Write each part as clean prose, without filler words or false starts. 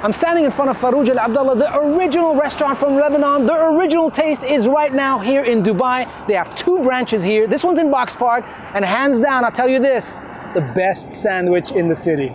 I'm standing in front of Farooj Al Abdallah, the original restaurant from Lebanon. The original taste is right now here in Dubai. They have 2 branches here. This one's in Box Park, and hands down, I'll tell you this, the best sandwich in the city.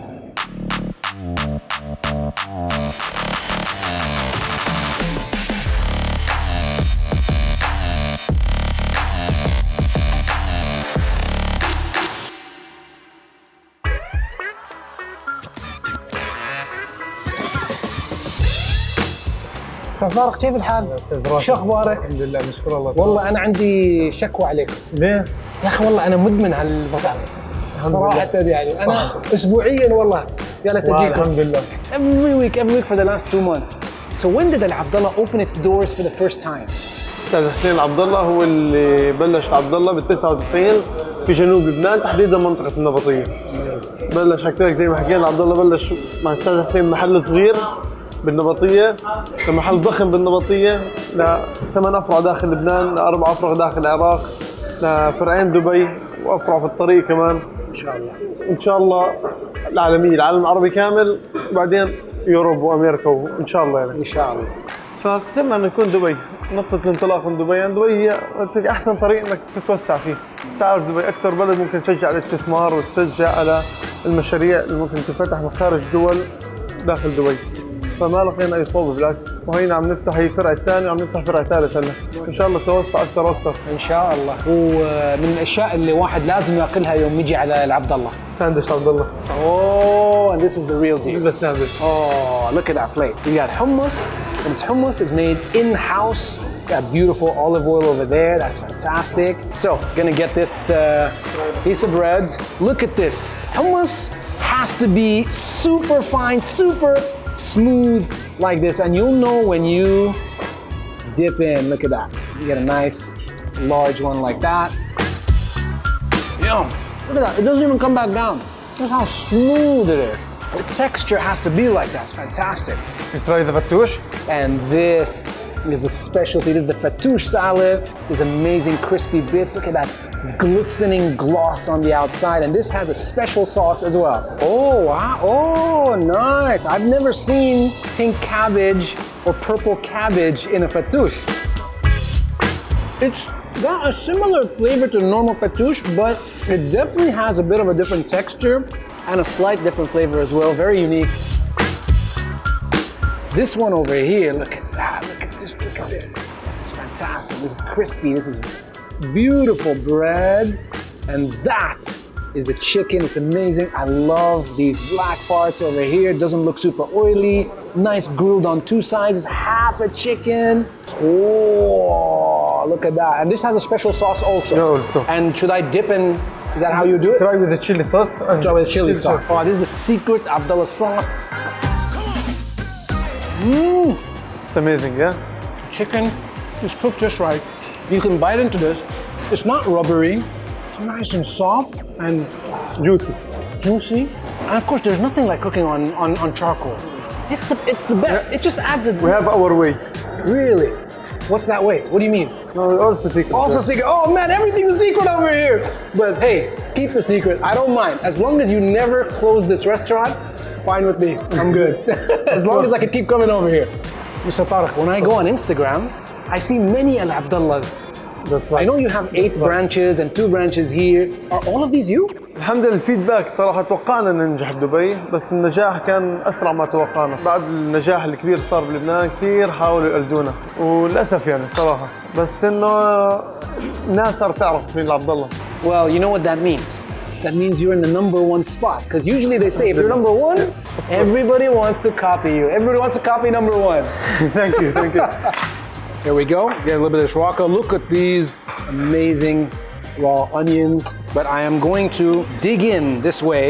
استاذ طارق كيف الحال؟ شو اخبارك؟ الحمد لله نشكر الله. والله انا عندي شكوى عليك. ليه؟ يا اخي والله انا مدمن هالمطعم صراحة يعني انا اسبوعيا والله جالس اجيكم. الحمد لله. every week for the last 2 months. So when did Al Abdallah open its doors for the first time? استاذ حسين عبد الله هو اللي بلش عبد الله بال 99 في جنوب لبنان تحديدا منطقة النبطية. بلش هكذا زي ما حكينا عبد الله بلش مع الاستاذ حسين محل صغير بالنبطية لمحل ضخم بالنبطية ل8 أفرع داخل لبنان، ل4 أفرع داخل العراق، لفرعين دبي وأفرع في الطريق كمان. إن شاء الله. إن شاء الله العالمية، العالم العربي كامل، وبعدين يوروب وأمريكا وإن شاء الله يعني. إن شاء الله. فقدرنا نكون دبي، نقطة الانطلاق من دبي، يعني دبي هي أحسن طريق إنك تتوسع فيه. تعرف دبي أكثر بلد ممكن تشجع على الاستثمار وتشجع على المشاريع اللي ممكن تفتح من خارج دول داخل دبي. فما لقينا اي صعوبه بالعكس، وهينا عم نفتح هي فرع ثاني وعم نفتح فرع ثالث هلا، ان شاء الله توسع اكثر واكثر. ان شاء الله. ومن الاشياء اللي واحد لازم ياكلها يوم يجي على العبد الله. ساندويتش عبد الله. Oh, and this is the real deal. The sandwich. Oh, look at that plate. We got hummus, and this hummus is made in-house. Got beautiful olive oil over there. That's fantastic. So, gonna get this piece of bread. Look at this. Hummus has to be super fine, super smooth like this, and you'll know when you dip in. Look at that. You get a nice large one like that. Yum. Look at that. It doesn't even come back down. Look how smooth it is. The texture has to be like that. It's fantastic. You try the fattoush? And this is the specialty. This is the fattoush salad. These amazing crispy bits. Look at that glistening gloss on the outside. And this has a special sauce as well. Oh, wow. Oh, nice. I've never seen pink cabbage or purple cabbage in a fattoush. It's got a similar flavor to the normal fattoush, but it definitely has a bit of a different texture and a slight different flavor as well. Very unique. This one over here, look at that. Look at this. Look at this. This is fantastic. This is crispy. This is beautiful bread. And that is the chicken. It's amazing. I love these black parts over here. It doesn't look super oily. Nice grilled on 2 sides. It's half a chicken. Oh, look at that. And this has a special sauce also. Yeah, also. And should I dip in? Is that how you do it? Try with the chili sauce. Try with chili sauce. Oh, this is the secret Abdallah sauce. Mmm. It's amazing, yeah? Chicken is cooked just right. You can bite into this. It's not rubbery. It's nice and soft and Juicy. juicy. And of course, there's nothing like cooking on charcoal. It's the best. Yeah. It just adds a... We have our way. Really? What's that way? What do you mean? No, also secret. Also secret. Oh man, everything's a secret over here. But hey, keep the secret. I don't mind. As long as you never close this restaurant, fine with me. I'm good. As long as I can keep coming over here. Mr. Tariq, when I go on Instagram, I see many Al Abdallahs. That's right. I know you have 8 branches and 2 branches here. Are all of these you? الحمد لله الفيدباك صراحة توقعنا ان ننجح بدبي، بس النجاح كان اسرع ما توقعنا. بعد النجاح الكبير صار بلبنان كثير حاولوا يقلدونا، وللاسف يعني صراحة، بس انه الناس صارت تعرف مين عبد الله. Well, you know what that means. That means you're in the #1 spot. Because usually they say if you're #1, everybody wants to copy you. Everybody wants to copy #1. Thank you, thank you. Here we go. Get a little bit of this raka. Look at these amazing raw onions. But I am going to dig in this way.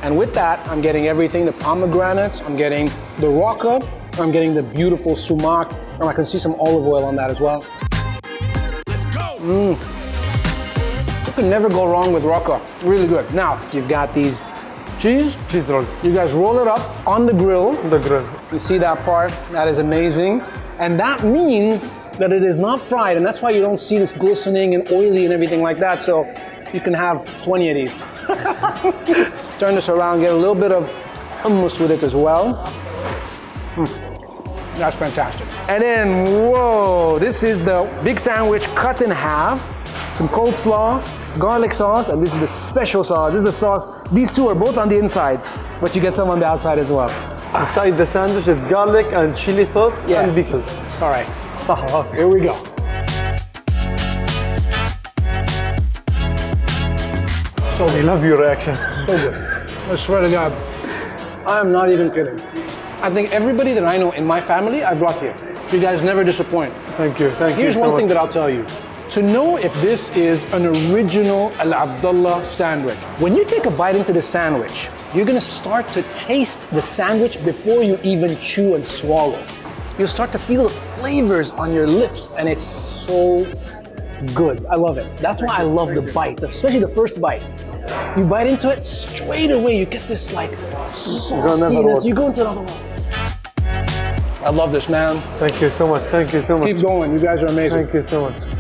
And with that, I'm getting everything, the pomegranates, I'm getting the raka, I'm getting the beautiful sumac, and I can see some olive oil on that as well. Let's go. You can never go wrong with raka. Really good. Now, you've got these cheese. Cheese roll. You guys roll it up on the grill. The grill. You see that part? That is amazing. And that means that it is not fried, and that's why you don't see this glistening and oily and everything like that. So you can have 20 of these. Turn this around, get a little bit of hummus with it as well. That's fantastic. And then, whoa, this is the big sandwich cut in half. Some coleslaw, garlic sauce, and this is the special sauce. This is the sauce. These two are both on the inside, but you get some on the outside as well. Inside the sandwich is garlic and chili sauce and pickles. All right, صح here we go. So I love your reaction. So good. I swear to God, I am not even kidding. I think everybody that I know in my family, I brought here. You guys never disappoint. Thank you. Thank you. Here's one thing that I'll tell you. To know if this is an original Al Abdullah sandwich, when you take a bite into the sandwich, you're gonna start to taste the sandwich before you even chew and swallow. You'll start to feel the flavors on your lips, and it's so good. I love it. That's why I love the bite, especially the first bite. You bite into it, straight away you get this like sauciness. You go into another one. I love this, man. Thank you so much. Thank you so much. Keep going. You guys are amazing. Thank you so much.